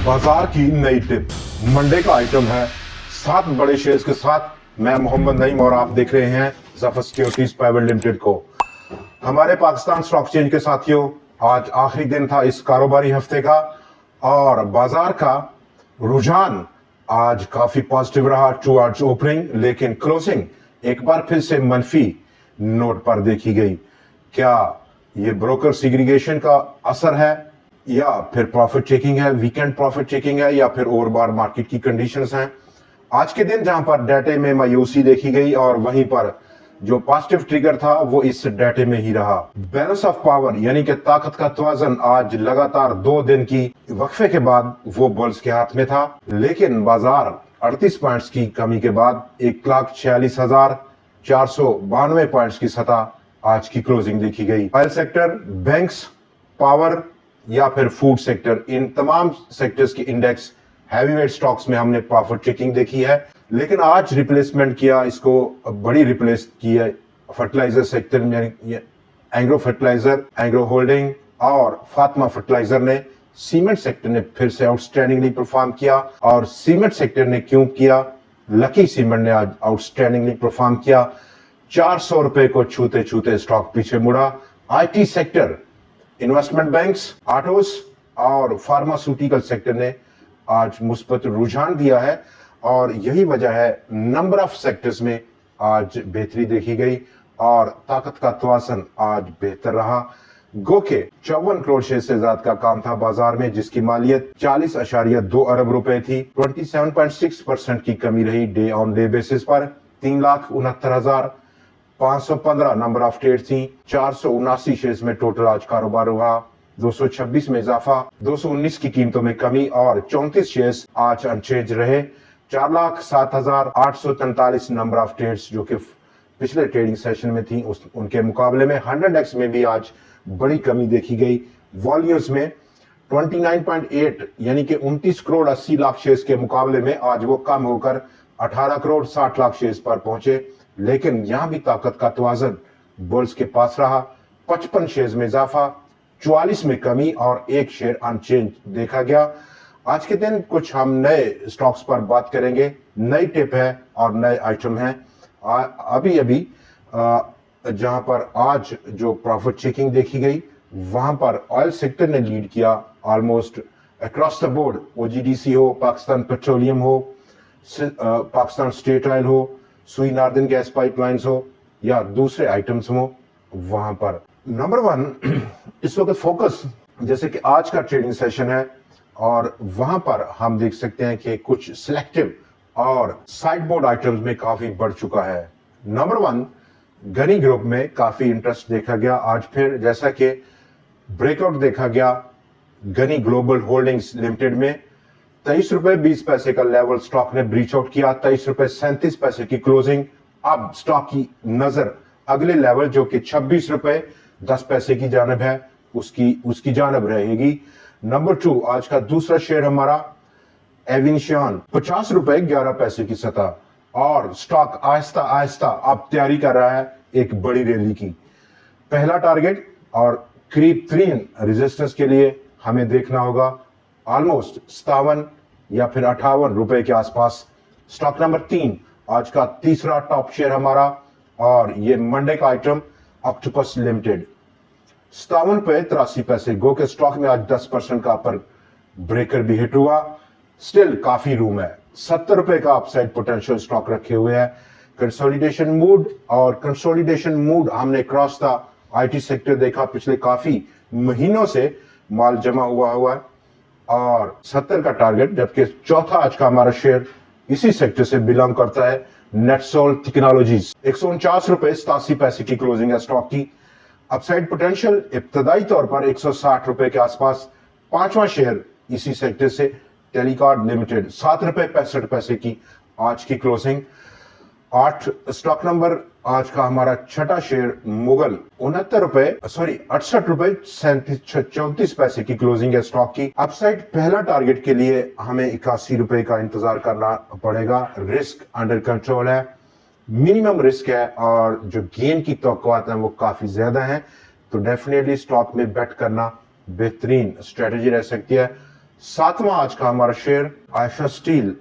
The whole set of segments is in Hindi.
बाजार की नई टिप मंडे का आइटम है 7 बड़े शेयर्स के साथ। मैं मोहम्मद नईम और आप देख रहे हैं जफर सिक्योरिटीज प्राइवेट लिमिटेड को। हमारे पाकिस्तान स्टॉक एक्सचेंज के साथियों, आज आखिरी दिन था इस कारोबारी हफ्ते का और बाजार का रुझान आज काफी पॉजिटिव रहा टुवर्ड्स ओपनिंग, लेकिन क्लोजिंग एक बार फिर से मनफी नोट पर देखी गई। क्या ये ब्रोकर सिग्रीगेशन का असर है या फिर प्रॉफिट चेकिंग है, वीकेंड प्रॉफिट चेकिंग है, या फिर ओवरबार मार्केट की कंडीशंस हैं? आज के दिन जहां पर डाटे में मायूसी देखी गई और वहीं पर जो पॉजिटिव ट्रिगर था वो इस डाटे में ही रहा। बैलेंस ऑफ पावर यानी कि ताकत का तवाज़ुन आज लगातार 2 दिन की वक्फे के बाद वो बुल्स के हाथ में था, लेकिन बाजार 38 पॉइंट्स की कमी के बाद 1,46,492 पॉइंट्स की सतह आज की क्लोजिंग देखी गई। ऑयल सेक्टर, बैंक्स, पावर या फिर फूड सेक्टर, इन तमाम सेक्टर्स की इंडेक्स हैवीवेट स्टॉक्स में हमने प्रॉफिट चेकिंग देखी है। लेकिन आज रिप्लेसमेंट किया, इसको बड़ी रिप्लेस की है फर्टिलाइजर सेक्टर में, एंग्रो फर्टिलाइजर, एंग्रो होल्डिंग और फातिमा फर्टिलाइजर ने। सीमेंट सेक्टर ने फिर से आउटस्टैंडिंगली परफॉर्म किया। और सीमेंट सेक्टर ने क्यों किया? लकी सीमेंट ने आज आउटस्टैंडिंगली परफॉर्म किया। 400 रुपए को छूते छूते स्टॉक पीछे मुड़ा। IT sector, investment banks, autos और फार्मास्यूटिकल सेक्टर ने आज मुस्बत रुझान दिया है और यही वजह है नंबर ऑफ सेक्टर्स में आज बेहतरी देखी गई और ताकत का तवाज़ुन आज बेहतर रहा। गो के 54 करोड़ शेयर से ज्यादा का काम था बाजार में, जिसकी मालियत 40.2 अरब रुपए थी। 27.6% की कमी रही डे ऑन डे बेसिस पर। 3,69,515 नंबर ऑफ ट्रेड थी। 479 शेयर्स में टोटल आज कारोबार हुआ। 226 में इजाफा, 219 की कीमतों में कमी और 34 शेयर्स आज अनचेंज रहे। 4,07,843 नंबर ऑफ ट्रेड्स जो कि पिछले ट्रेडिंग सेशन में थी उनके मुकाबले में 100x में भी आज बड़ी कमी देखी गई। वॉल्यूम्स में 29.8 यानी कि 29 करोड़ 80 लाख शेयर्स के मुकाबले में आज वो कम होकर 18 करोड़ 60 लाख शेयर्स पर पहुंचे। लेकिन यहां भी ताकत का तवाज़ुन बुल्स के पास रहा। 55 शेयर्स में इजाफा, 44 में कमी और 1 शेयर अनचेंज देखा गया। आज के दिन कुछ हम नए स्टॉक्स पर बात करेंगे। नई टिप है और नए आइटम हैं। अभी जहां पर आज जो प्रॉफिट चेकिंग देखी गई वहां पर ऑयल सेक्टर ने लीड किया almost across the board. OGDC हो, पाकिस्तान पेट्रोलियम हो, पाकिस्तान स्टेट ऑयल हो, सुई नार्दन गैस पाइपलाइंस हो या दूसरे आइटम्स हो, वहां पर नंबर 1 इस वक्त फोकस, जैसे कि आज का ट्रेडिंग सेशन है और वहां पर हम देख सकते हैं कि कुछ सिलेक्टिव और साइड बोर्ड आइटम्स में काफी बढ़ चुका है। नंबर 1 गनी ग्रुप में काफी इंटरेस्ट देखा गया आज फिर, जैसा कि ब्रेकआउट देखा गया गनी ग्लोबल होल्डिंग्स लिमिटेड में। 23 रुपए 20 पैसे का लेवल स्टॉक ने ब्रीच आउट किया। 23 रुपए 37 पैसे की क्लोजिंग। अब स्टॉक की नजर अगले लेवल जो कि 26 रुपए 10 पैसे की जानब है उसकी जानब रहेगी। नंबर 2 आज का दूसरा शेयर हमारा एविनिशियन, 50 रुपए 11 पैसे की सतह और स्टॉक आहिस्ता आहिस्ता अब तैयारी कर रहा है एक बड़ी रैली की। पहला टारगेट और करीब 3 रेजिस्टेंस के लिए हमें देखना होगा ऑलमोस्ट 57 या फिर 58 रुपए के आसपास। स्टॉक नंबर 3 आज का तीसरा टॉप शेयर हमारा और ये मंडे का आइटम ऑक्टोपस लिमिटेड, 57 पे 83 पैसे। गो के स्टॉक में आज 10% का अपर ब्रेकर भी हिट हुआ। स्टिल काफी रूम है। 70 रुपए का अपसाइड पोटेंशियल स्टॉक रखे हुए हैं। कंसोलिडेशन मूड हमने क्रॉस द आईटी सेक्टर देखा। पिछले काफी महीनों से माल जमा हुआ है और 70 का टारगेट, जबकि चौथा आज का हमारा शेयर इसी सेक्टर से बिलोंग करता है, नेटसोल टेक्नोलॉजीज। 149 रुपए 87 पैसे की क्लोजिंग है स्टॉक की। अपसाइड पोटेंशियल इब्तदाई तौर पर 160 रुपए के आसपास। 5वां शेयर इसी सेक्टर से टेलीकॉम लिमिटेड, 7 रुपए 65 पैसे की आज की क्लोजिंग। 8 स्टॉक नंबर आज का हमारा छठा शेयर मुगल, 69 रुपए 34 पैसे की क्लोजिंग है स्टॉक की। अपसाइड पहला टारगेट के लिए हमें 81 रुपए का इंतजार करना पड़ेगा। रिस्क अंडर कंट्रोल है, मिनिमम रिस्क है और जो गेन की तवक्कुआत है वो काफी ज्यादा है, तो डेफिनेटली स्टॉक में बेट करना बेहतरीन स्ट्रेटेजी रह सकती है। सातवां आज का हमारा शेयर आयशा स्टील,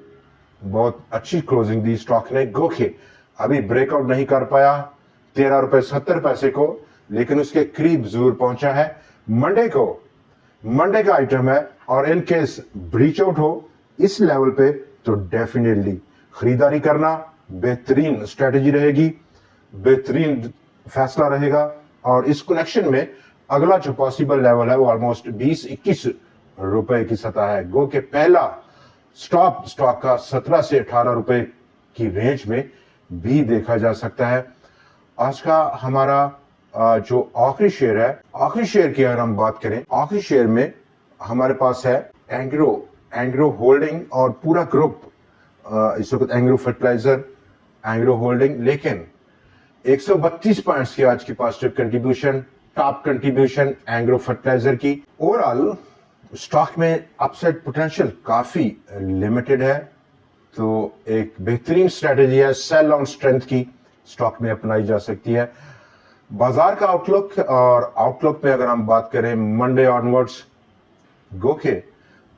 बहुत अच्छी क्लोजिंग दी स्टॉक ने। गोखे अभी ब्रेकआउट नहीं कर पाया 13 रुपए 70 पैसे को, लेकिन उसके करीब जरूर पहुंचा है। मंडे का आइटम है, और इन केस ब्रीच आउट हो इस लेवल पे तो डेफिनेटली खरीदारी करना बेहतरीन स्ट्रेटेजी रहेगी, बेहतरीन फैसला रहेगा। और इस कनेक्शन में अगला जो पॉसिबल लेवल है वो ऑलमोस्ट 20-21 रुपए की सतह है। गो के पहला स्टॉक का 17 से 18 रुपए की रेंज में भी देखा जा सकता है। आज का हमारा जो आखिरी शेयर है, आखिरी शेयर की अगर हम बात करें, आखिरी शेयर में हमारे पास है एंग्रो होल्डिंग और पूरा ग्रुप, इस वक्त एंग्रो फर्टिलाइजर, एंग्रो होल्डिंग, लेकिन 132 पॉइंट्स की आज की positive contribution, top contribution Engro fertilizer की। ओवरऑल स्टॉक में अपसाइड पोटेंशियल काफी लिमिटेड है, तो एक बेहतरीन स्ट्रेटेजी है सेल ऑन स्ट्रेंथ की स्टॉक में अपनाई जा सकती है। बाजार का आउटलुक में अगर हम बात करें, मंडे ऑनवर्ड्स गोखे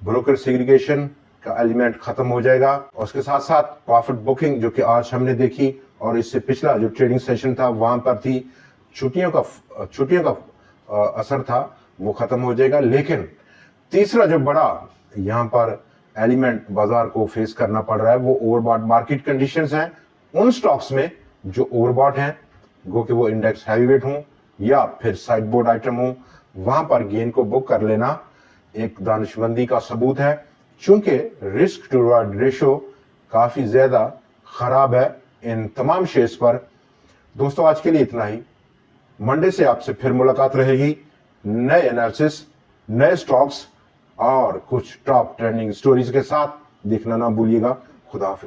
ब्रोकर सेग्रीगेशन का एलिमेंट खत्म हो जाएगा, और उसके साथ साथ प्रॉफिट बुकिंग जो कि आज हमने देखी और इससे पिछला जो ट्रेडिंग सेशन था वहां पर थी, छुट्टियों का असर था, वो खत्म हो जाएगा। लेकिन तीसरा जो बड़ा यहाँ पर एलिमेंट बाजार को फेस करना पड़ रहा है वो ओवरबॉट मार्केट कंडीशंस हैं। उन स्टॉक्स में जो ओवरबॉट हैं, गो कि वो इंडेक्स हैवीवेट हों या फिर साइडबोर्ड आइटम हो, वहां पर गेन को बुक कर लेना एक दानिशमंदी का सबूत है, चूंकि रिस्क टू रिवार्ड रेशो काफी ज्यादा खराब है इन तमाम शेयर्स पर। दोस्तों आज के लिए इतना ही। मंडे से आपसे फिर मुलाकात रहेगी, नए एनालिसिस, नए स्टॉक्स और कुछ टॉप ट्रेंडिंग स्टोरीज के साथ। देखना ना भूलिएगा। खुदा हाफिज।